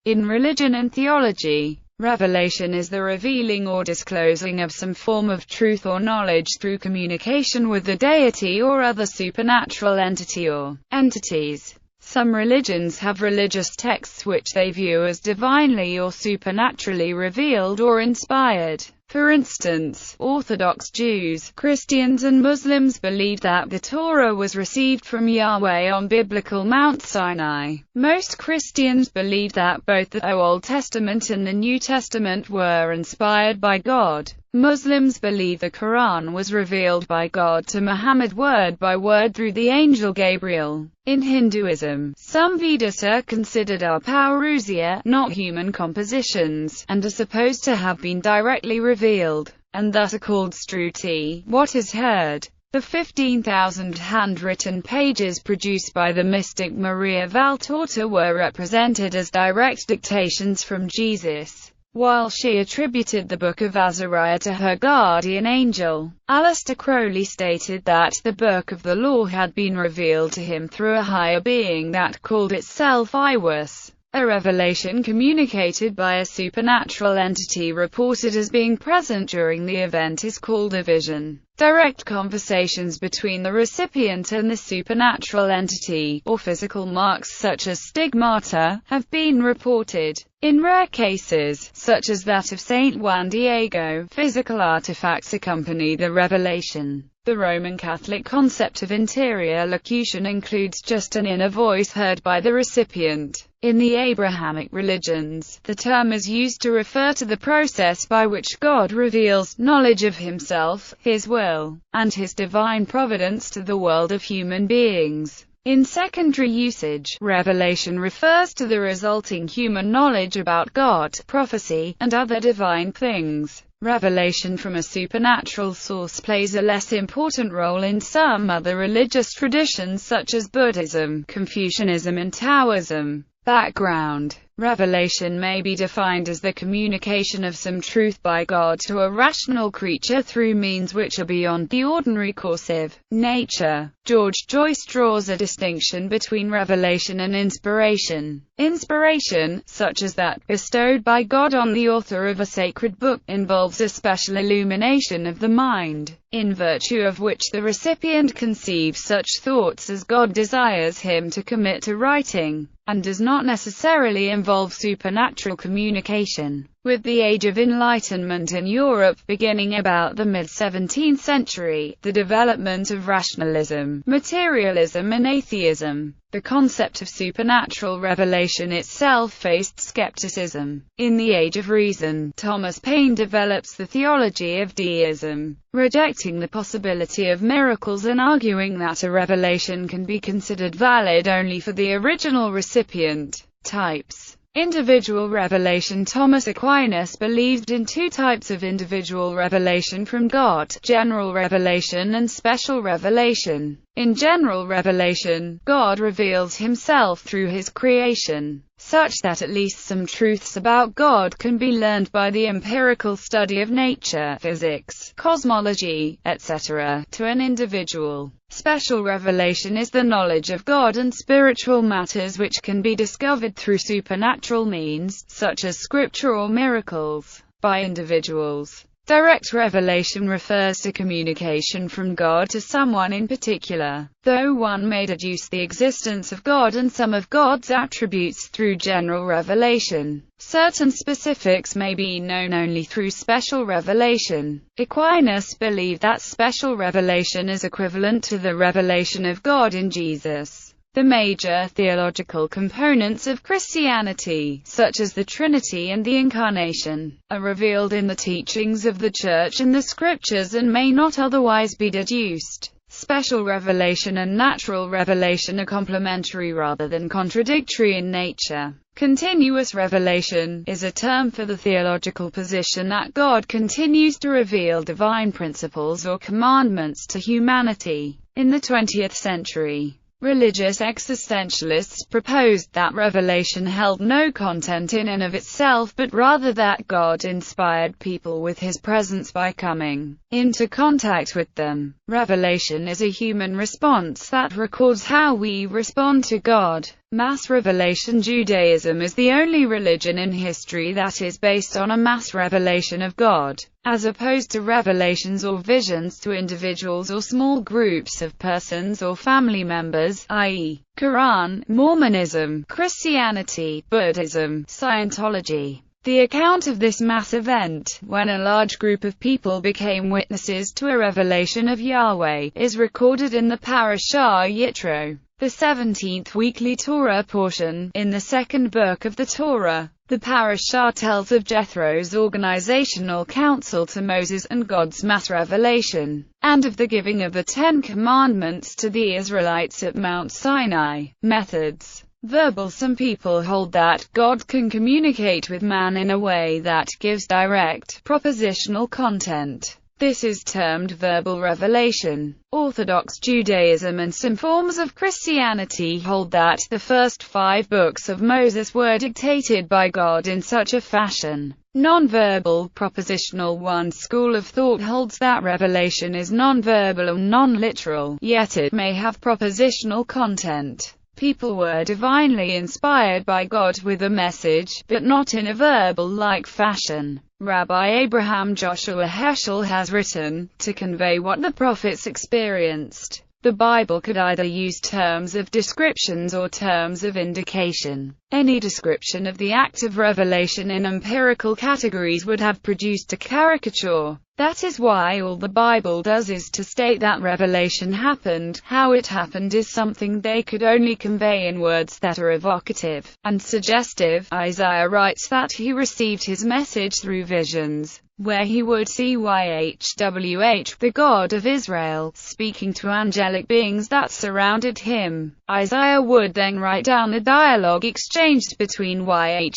In religion and theology, revelation is the revealing or disclosing of some form of truth or knowledge through communication with the deity or other supernatural entity or entities. Some religions have religious texts which they view as divinely or supernaturally revealed or inspired. For instance, Orthodox Jews, Christians and Muslims believe that the Torah was received from Yahweh on biblical Mount Sinai. Most Christians believe that both the Old Testament and the New Testament were inspired by God. Muslims believe the Quran was revealed by God to Muhammad word by word through the angel Gabriel. In Hinduism, some Vedas are considered Apaurusia, not human compositions, and are supposed to have been directly revealed, and thus are called Shruti, what is heard. The 15,000 handwritten pages produced by the mystic Maria Valtorta were represented as direct dictations from Jesus, while she attributed the Book of Azariah to her guardian angel. Aleister Crowley stated that the Book of the Law had been revealed to him through a higher being that called itself Iwas. A revelation communicated by a supernatural entity reported as being present during the event is called a vision. Direct conversations between the recipient and the supernatural entity, or physical marks such as stigmata, have been reported. In rare cases, such as that of Saint Juan Diego, physical artifacts accompany the revelation. The Roman Catholic concept of interior locution includes just an inner voice heard by the recipient. In the Abrahamic religions, the term is used to refer to the process by which God reveals knowledge of himself, his will, and his divine providence to the world of human beings. In secondary usage, revelation refers to the resulting human knowledge about God, prophecy, and other divine things. Revelation from a supernatural source plays a less important role in some other religious traditions such as Buddhism, Confucianism and Taoism. Background: revelation may be defined as the communication of some truth by God to a rational creature through means which are beyond the ordinary course of nature. George Joyce draws a distinction between revelation and inspiration. Inspiration, such as that bestowed by God on the author of a sacred book, involves a special illumination of the mind, in virtue of which the recipient conceives such thoughts as God desires him to commit to writing, and does not necessarily involve supernatural communication. With the Age of Enlightenment in Europe beginning about the mid-17th century, the development of rationalism, materialism and atheism, the concept of supernatural revelation itself faced skepticism. In the Age of Reason, Thomas Paine develops the theology of deism, rejecting the possibility of miracles and arguing that a revelation can be considered valid only for the original recipient. Types: individual revelation. Thomas Aquinas believed in two types of individual revelation from God: general revelation and special revelation. In general revelation, God reveals himself through his creation, such that at least some truths about God can be learned by the empirical study of nature, physics, cosmology, etc., to an individual. Special revelation is the knowledge of God and spiritual matters which can be discovered through supernatural means, such as scripture or miracles, by individuals. Direct revelation refers to communication from God to someone in particular, though one may deduce the existence of God and some of God's attributes through general revelation. Certain specifics may be known only through special revelation. Aquinas believed that special revelation is equivalent to the revelation of God in Jesus. The major theological components of Christianity, such as the Trinity and the Incarnation, are revealed in the teachings of the Church and the Scriptures and may not otherwise be deduced. Special revelation and natural revelation are complementary rather than contradictory in nature. Continuous revelation is a term for the theological position that God continues to reveal divine principles or commandments to humanity. In the 20th century, religious existentialists proposed that revelation held no content in and of itself, but rather that God inspired people with his presence by coming into contact with them. Revelation is a human response that records how we respond to God. Mass revelation. Judaism is the only religion in history that is based on a mass revelation of God, as opposed to revelations or visions to individuals or small groups of persons or family members, i.e., Quran, Mormonism, Christianity, Buddhism, Scientology. The account of this mass event, when a large group of people became witnesses to a revelation of Yahweh, is recorded in the Parashah Yitro, the 17th weekly Torah portion, in the second book of the Torah. The Parashah tells of Jethro's organizational counsel to Moses and God's mass revelation, and of the giving of the Ten Commandments to the Israelites at Mount Sinai. Methods. Verbal. Some people hold that God can communicate with man in a way that gives direct, propositional content. This is termed verbal revelation. Orthodox Judaism and some forms of Christianity hold that the first 5 books of Moses were dictated by God in such a fashion. Non-verbal, propositional. One school of thought holds that revelation is non-verbal or non-literal, yet it may have propositional content. People were divinely inspired by God with a message, but not in a verbal-like fashion. Rabbi Abraham Joshua Heschel has written, to convey what the prophets experienced, the Bible could either use terms of descriptions or terms of indication. Any description of the act of revelation in empirical categories would have produced a caricature. That is why all the Bible does is to state that revelation happened. How it happened is something they could only convey in words that are evocative and suggestive. Isaiah writes that he received his message through visions, where he would see Yahweh, the God of Israel, speaking to angelic beings that surrounded him. Isaiah would then write down the dialogue exchanged between Yahweh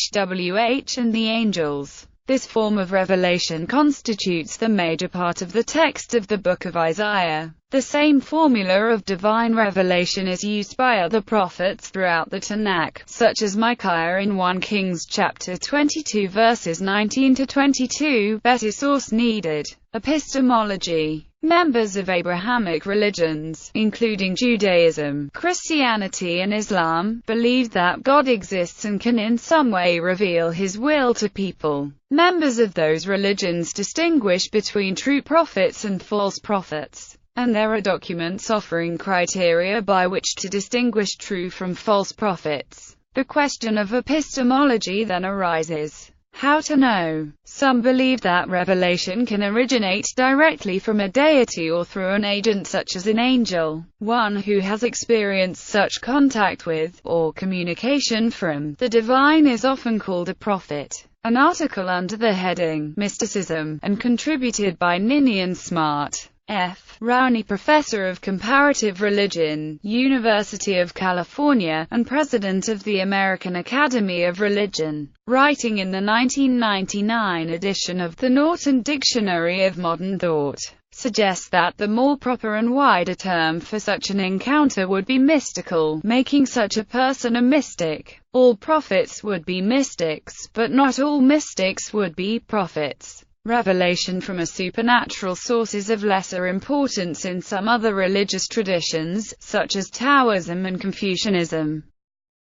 and the angels. This form of revelation constitutes the major part of the text of the book of Isaiah. The same formula of divine revelation is used by other prophets throughout the Tanakh, such as Micaiah in 1 Kings chapter 22 verses 19 to 22. Better source needed. Epistemology. Members of Abrahamic religions, including Judaism, Christianity and Islam, believe that God exists and can in some way reveal his will to people. Members of those religions distinguish between true prophets and false prophets, and there are documents offering criteria by which to distinguish true from false prophets. The question of epistemology then arises. How to know? Some believe that revelation can originate directly from a deity or through an agent such as an angel, one who has experienced such contact with, or communication from, the divine is often called a prophet. An article under the heading, Mysticism, and contributed by Ninian Smart. F. Rowney, professor of comparative religion, University of California, and president of the American Academy of Religion, writing in the 1999 edition of the Norton Dictionary of Modern Thought, suggests that the more proper and wider term for such an encounter would be mystical, making such a person a mystic. All prophets would be mystics, but not all mystics would be prophets. Revelation from a supernatural source is of lesser importance in some other religious traditions, such as Taoism and Confucianism.